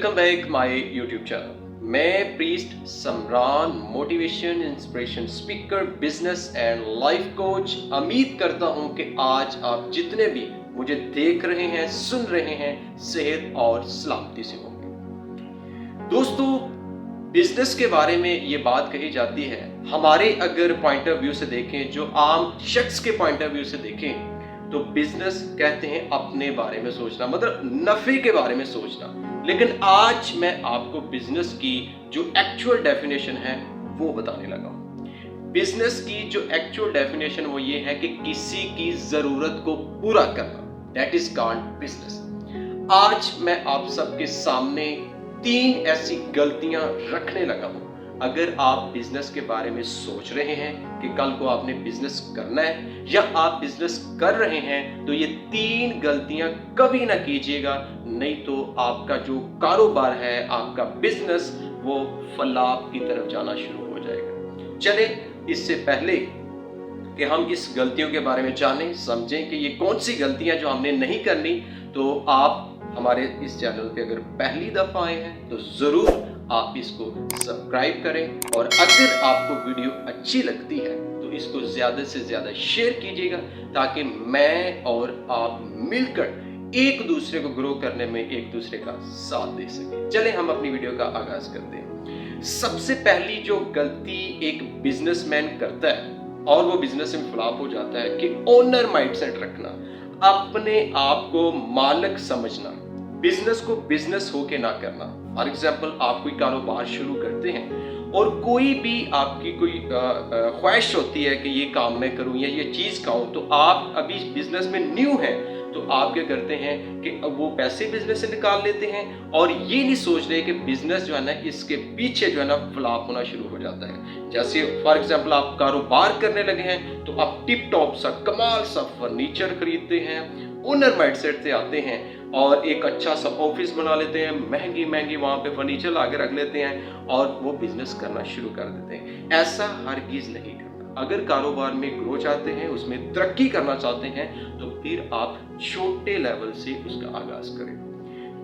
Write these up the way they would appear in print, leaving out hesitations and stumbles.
Welcome back my YouTube channel. मैं प्रीस्ट समरान, motivation inspiration speaker, business and life coach. उम्मीद करता हूं कि आज आप जितने भी मुझे देख रहे हैं, सुन रहे हैं, सेहत और सलामती से होंगे। दोस्तों, बिजनेस के बारे में ये बात कही जाती है, हमारे अगर पॉइंट ऑफ व्यू से देखें, जो आम शख्स के पॉइंट ऑफ व्यू से देखें, तो बिजनेस कहते हैं अपने बारे में सोचना, मतलब नफे के बारे में सोचना। लेकिन आज मैं आपको बिजनेस की जो एक्चुअल डेफिनेशन है वो बताने लगा हूं। बिजनेस की जो एक्चुअल डेफिनेशन वो ये है कि किसी की जरूरत को पूरा करना, दैट इज कॉल्ड बिजनेस। आज मैं आप सबके सामने 3 ऐसी गलतियां रखने लगा हूं। अगर आप बिजनेस के बारे में सोच रहे हैं कि कल को आपने बिजनेस करना है या आप बिजनेस कर रहे हैं, तो ये 3 गलतियां कभी ना कीजिएगा, नहीं तो आपका जो कारोबार है, आपका बिजनेस, वो फलाप की तरफ जाना शुरू हो जाएगा। चले, इससे पहले कि हम इस गलतियों के बारे में जानें, समझें कि ये कौन सी गलतियां जो हमने नहीं करनी, तो आप हमारे इस चैनल पे अगर पहली दफा आए हैं तो जरूर आप इसको सब्सक्राइब करें, और अगर आपको वीडियो अच्छी लगती है तो इसको ज़्यादा से ज़्यादा शेयर कीजिएगा, ताकि मैं और आप मिलकर एक दूसरे को ग्रो करने में एक दूसरे का साथ दे सकें। चलें, हम अपनी वीडियो का आगाज करते हैं। सबसे पहली जो गलती एक बिजनेसमैन करता है, और वो बिजनेस में फ्लॉप हो जाता है, कि ओनर माइंडसेट रखना, अपने आप को मालिक समझना, बिजनेस को बिजनेस होके ना करना। फॉर एग्जाम्पल, आप कोई कारोबार शुरू करते हैं और कोई भी आपकी कोई ख्वाहिश होती है कि ये काम मैं करूं या ये चीज़ खाऊं, तो आप अभी बिजनेस में न्यू हैं, तो आप क्या करते हैं कि वो पैसे बिजनेस से निकाल लेते हैं और ये नहीं सोच रहे कि बिजनेस जो है ना, इसके पीछे जो है ना फ्लॉप होना शुरू हो जाता है। जैसे फॉर एग्जाम्पल, आप कारोबार करने लगे हैं तो आप टिप टॉप सा कमाल सा फर्नीचर खरीदते हैं, ओनर माइंडसेट से आते हैं और एक अच्छा सा ऑफिस बना लेते हैं, महंगी महंगी वहाँ पे फर्नीचर ला के रख लेते हैं और वो बिजनेस करना शुरू कर देते हैं। ऐसा हरगिज नहीं करना। अगर कारोबार में ग्रो चाहते हैं, उसमें तरक्की करना चाहते हैं, तो फिर आप छोटे लेवल से उसका आगाज करें।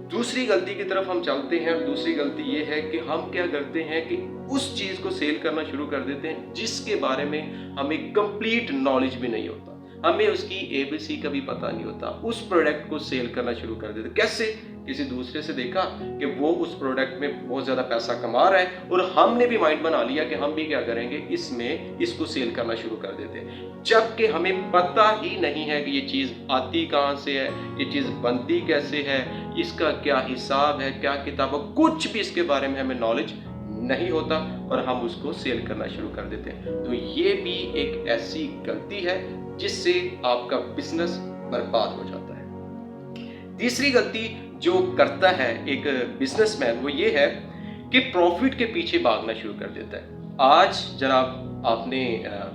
दूसरी गलती की तरफ हम चलते हैं, और दूसरी गलती ये है कि हम क्या करते हैं कि उस चीज़ को सेल करना शुरू कर देते हैं जिसके बारे में हमें कंप्लीट नॉलेज भी नहीं होता, हमें उसकी एबीसी का भी पता नहीं होता। उस प्रोडक्ट को सेल करना शुरू कर देते। कैसे? किसी दूसरे से देखा कि वो उस प्रोडक्ट में बहुत ज़्यादा पैसा कमा रहा है और हमने भी माइंड बना लिया कि हम भी क्या करेंगे, इसमें इसको सेल करना शुरू कर देते हैं, जबकि हमें पता ही नहीं है कि ये चीज़ आती कहाँ से है, ये चीज़ बनती कैसे है, इसका क्या हिसाब है, क्या किताब है, कुछ भी इसके बारे में हमें नॉलेज नहीं होता और हम उसको सेल करना शुरू कर देते हैं। तो ये भी एक ऐसी गलती है जिससे आपका बिजनेस बर्बाद हो जाता है। तीसरी गलती जो करता है एक बिजनेसमैन, वो ये है कि प्रॉफिट के पीछे भागना शुरू कर देता है। आज जनाब आपने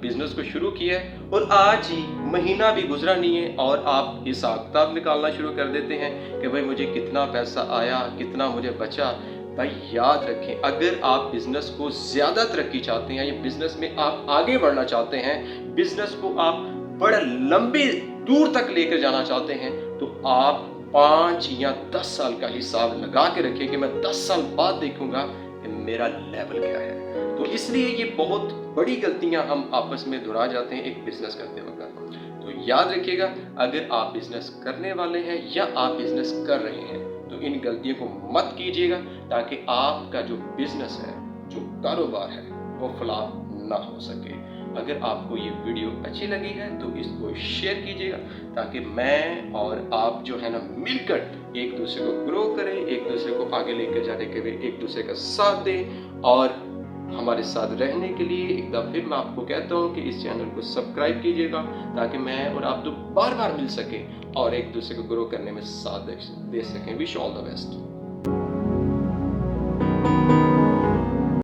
बिजनेस को शुरू किया है और आज ही महीना भी गुजरा नहीं है और आप हिसाब किताब निकालना शुरू कर देते हैं कि भाई मुझे कितना पैसा आया, कितना मुझे बचा। भाई याद रखें, अगर आप बिजनेस को ज़्यादा तरक्की चाहते हैं या बिजनेस में आप आगे बढ़ना चाहते हैं, बिजनेस को आप बड़ा लंबे दूर तक लेकर जाना चाहते हैं, तो आप 5 या 10 साल का हिसाब लगा के रखें कि मैं 10 साल बाद देखूंगा कि मेरा लेवल क्या है। तो इसलिए ये बहुत बड़ी गलतियां हम आपस में दोहरा जाते हैं एक बिजनेस करते वक्त। तो याद रखिएगा, अगर आप बिजनेस करने वाले हैं या आप बिजनेस कर रहे हैं, तो इन गलतियों को मत कीजिएगा, ताकि आपका जो बिजनेस है, जो कारोबार है, वो फ्लॉप ना हो सके। अगर आपको ये वीडियो अच्छी लगी है तो इसको शेयर कीजिएगा, ताकि मैं और आप जो है ना मिलकर एक दूसरे को ग्रो करें, एक दूसरे को आगे लेकर जाने के लिए एक दूसरे का साथ दें। और हमारे साथ रहने के लिए एक दफ़ा फिर मैं आपको कहता हूँ कि इस चैनल को सब्सक्राइब कीजिएगा, ताकि मैं और आप तो बार बार मिल सकें और एक दूसरे को ग्रो करने में साथ दे सकें। Wish all the best.